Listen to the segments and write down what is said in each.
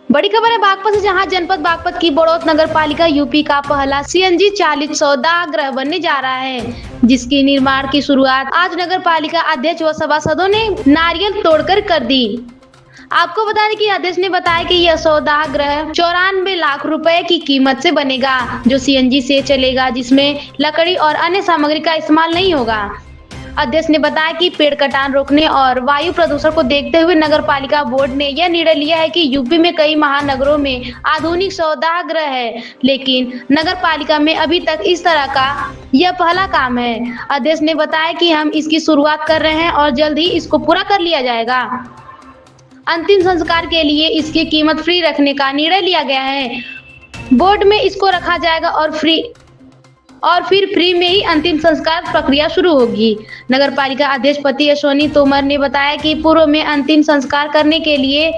बड़ी खबर है बागपत से, जहां जनपद बागपत की बड़ौत नगर पालिका यूपी का पहला सीएनजी चालित सौदागृह बनने जा रहा है, जिसकी निर्माण की शुरुआत आज नगर पालिका अध्यक्ष व सभासदों ने नारियल तोड़कर कर दी। आपको बता दें कि अध्यक्ष ने बताया कि यह सौदागृह 94 लाख रुपए की कीमत से बनेगा, जो सीएनजी से चलेगा, जिसमें लकड़ी और अन्य सामग्री का इस्तेमाल नहीं होगा। अध्यक्ष ने बताया कि पेड़ कटान रोकने और वायु प्रदूषण को देखते हुए नगर पालिका बोर्ड ने यह निर्णय लिया है कि यूपी में कई महानगरों में आधुनिक सौदागृह है, लेकिन नगर पालिका में अभी तक इस तरह का यह पहला काम है। अध्यक्ष ने बताया कि हम इसकी शुरुआत कर रहे हैं और जल्द ही इसको पूरा कर लिया जाएगा। अंतिम संस्कार के लिए इसकी कीमत फ्री रखने का निर्णय लिया गया है। बोर्ड में इसको रखा जाएगा और फिर फ्री में ही अंतिम संस्कार प्रक्रिया शुरू होगी। नगर पालिका अध्यक्ष पति अश्विनी तोमर ने बताया कि पूर्व में अंतिम संस्कार करने के लिए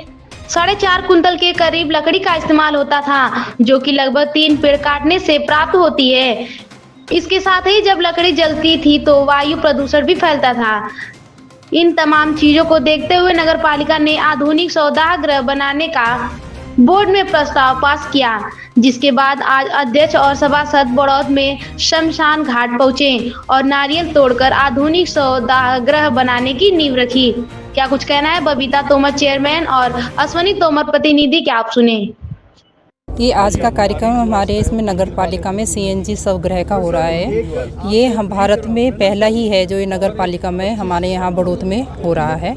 4.5 कुंतल के करीब लकड़ी का इस्तेमाल होता था, जो कि लगभग 3 पेड़ काटने से प्राप्त होती है। इसके साथ ही जब लकड़ी जलती थी तो वायु प्रदूषण भी फैलता था। इन तमाम चीजों को देखते हुए नगर पालिका ने आधुनिक सौदागृह बनाने का बोर्ड में प्रस्ताव पास किया, जिसके बाद आज अध्यक्ष और सभासद बड़ौत में शमशान घाट पहुंचे और नारियल तोड़कर आधुनिक सौदागृह बनाने की नींव रखी। क्या कुछ कहना है बबीता तोमर चेयरमैन और अश्विनी तोमर प्रतिनिधि, क्या आप सुने। ये आज का कार्यक्रम हमारे इसमें नगर पालिका में सीएनजी स्वगृह का हो रहा है। ये हम भारत में पहला ही है जो ये नगर पालिका में हमारे यहाँ बड़ौत में हो रहा है।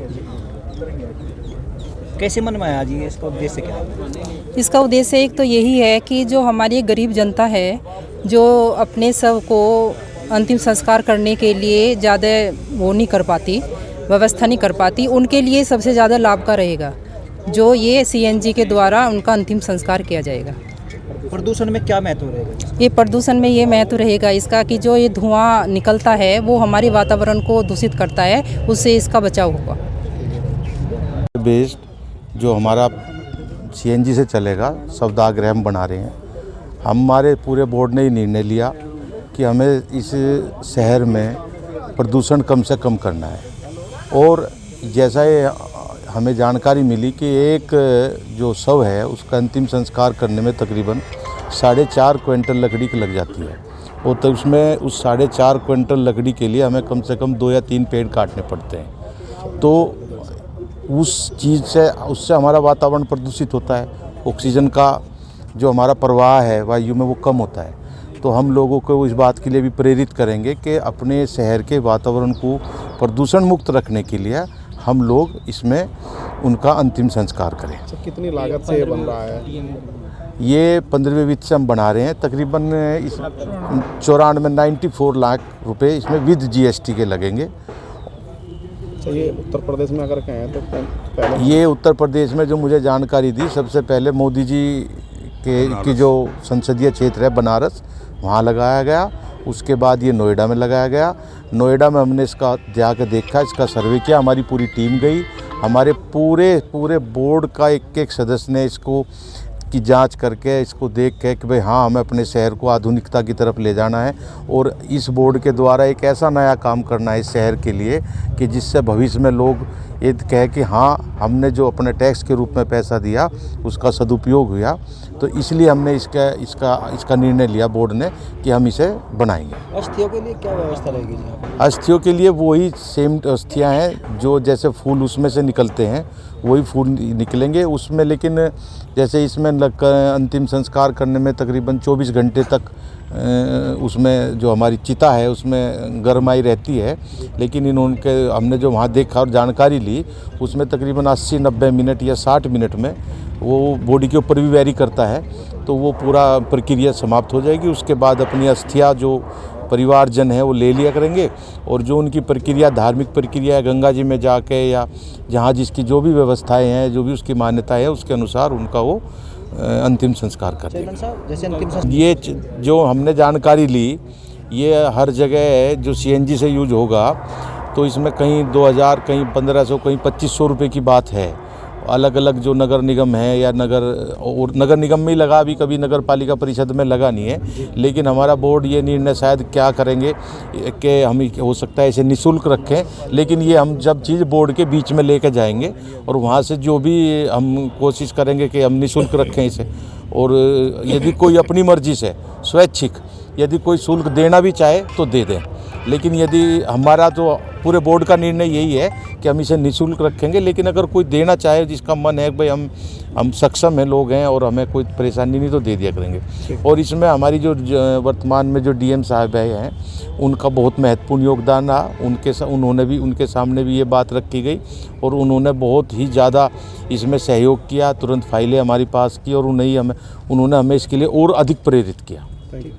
कैसे मनवाया जी, इसका उद्देश्य क्या है? इसका उद्देश्य एक तो यही है कि जो हमारी गरीब जनता है, जो अपने सब को अंतिम संस्कार करने के लिए ज़्यादा वो नहीं कर पाती, व्यवस्था नहीं कर पाती, उनके लिए सबसे ज़्यादा लाभ का रहेगा जो ये सीएनजी के द्वारा उनका अंतिम संस्कार किया जाएगा। प्रदूषण में क्या महत्व रहेगा? ये प्रदूषण में ये महत्व रहेगा इसका कि जो ये धुआं निकलता है वो हमारे वातावरण को दूषित करता है, उससे इसका बचाव होगा। बेस्ड जो हमारा सीएनजी से चलेगा सौदागृह हम बना रहे हैं। हमारे पूरे बोर्ड ने ही निर्णय लिया कि हमें इस शहर में प्रदूषण कम से कम करना है। और जैसा ये हमें जानकारी मिली कि एक जो शव है उसका अंतिम संस्कार करने में तकरीबन 4.5 क्विंटल लकड़ी की लग जाती है, और तो उसमें उस 4.5 क्विंटल लकड़ी के लिए हमें कम से कम 2 या 3 पेड़ काटने पड़ते हैं। तो उस चीज़ से उससे हमारा वातावरण प्रदूषित होता है, ऑक्सीजन का जो हमारा प्रवाह है वायु में वो कम होता है। तो हम लोगों को इस बात के लिए भी प्रेरित करेंगे कि अपने शहर के वातावरण को प्रदूषण मुक्त रखने के लिए हम लोग इसमें उनका अंतिम संस्कार करें। कितनी लागत से ये बन रहा है? ये 15वें वित्त से हम बना रहे हैं। तकरीबन इस 94 लाख रुपए इसमें विद जीएसटी के लगेंगे। ये उत्तर प्रदेश में अगर कहें तो पहले ये उत्तर प्रदेश में जो मुझे जानकारी दी, सबसे पहले मोदी जी की जो संसदीय क्षेत्र है बनारस, वहाँ लगाया गया। उसके बाद ये नोएडा में लगाया गया। नोएडा में हमने इसका जाकर देखा, इसका सर्वे किया, हमारी पूरी टीम गई। हमारे पूरे बोर्ड का एक सदस्य ने इसको की जांच करके इसको देख के कि भाई हाँ, हमें अपने शहर को आधुनिकता की तरफ ले जाना है और इस बोर्ड के द्वारा एक ऐसा नया काम करना है इस शहर के लिए कि जिससे भविष्य में लोग ये कहे कि हाँ, हमने जो अपने टैक्स के रूप में पैसा दिया उसका सदुपयोग हुआ। तो इसलिए हमने इसका निर्णय लिया बोर्ड ने कि हम इसे बनाएंगे। अस्थियों के लिए क्या व्यवस्था रहेगी जी? अस्थियों के लिए वही सेम अस्थियाँ हैं जो जैसे फूल उसमें से निकलते हैं, वही फूल निकलेंगे उसमें। लेकिन जैसे इसमें अंतिम संस्कार करने में तकरीबन 24 घंटे तक उसमें जो हमारी चिता है उसमें गरमाई रहती है। लेकिन हमने जो वहाँ देखा और जानकारी ली, उसमें तकरीबन 80-90 मिनट या 60 मिनट में वो बॉडी के ऊपर भी वेरी करता है, तो वो पूरा प्रक्रिया समाप्त हो जाएगी। उसके बाद अपनी अस्थियाँ जो परिवारजन है वो ले लिया करेंगे, और जो उनकी प्रक्रिया, धार्मिक प्रक्रिया है, गंगा जी में जाके या जहाँ जिसकी जो भी व्यवस्थाएं हैं, जो भी उसकी मान्यता है, उसके अनुसार उनका वो अंतिम संस्कार कर देंगे। ये जो हमने जानकारी ली, ये हर जगह जो सीएनजी से यूज होगा, तो इसमें कहीं 2000, कहीं 1500, कहीं 2500 रुपये की बात है। अलग अलग जो नगर निगम है या नगर निगम में ही लगा, अभी कभी नगर पालिका परिषद में लगा नहीं है। लेकिन हमारा बोर्ड ये निर्णय शायद क्या करेंगे कि हम हो सकता है इसे निःशुल्क रखें, लेकिन ये हम जब चीज़ बोर्ड के बीच में लेकर जाएंगे और वहाँ से जो भी हम कोशिश करेंगे कि हम निःशुल्क रखें इसे। और यदि कोई अपनी मर्जी से स्वैच्छिक यदि कोई शुल्क देना भी चाहे तो दे दें, लेकिन यदि हमारा तो पूरे बोर्ड का निर्णय यही है कि हम इसे निःशुल्क रखेंगे। लेकिन अगर कोई देना चाहे, जिसका मन है भाई हम सक्षम हैं, लोग हैं और हमें कोई परेशानी नहीं, तो दे दिया करेंगे। और इसमें हमारी जो वर्तमान में जो डीएम साहब हैं उनका बहुत महत्वपूर्ण योगदान रहा। उनके सामने भी ये बात रखी गई और उन्होंने बहुत ही ज़्यादा इसमें सहयोग किया, तुरंत फाइलें हमारे पास की और उन्होंने हमें इसके लिए और अधिक प्रेरित किया। Thank you.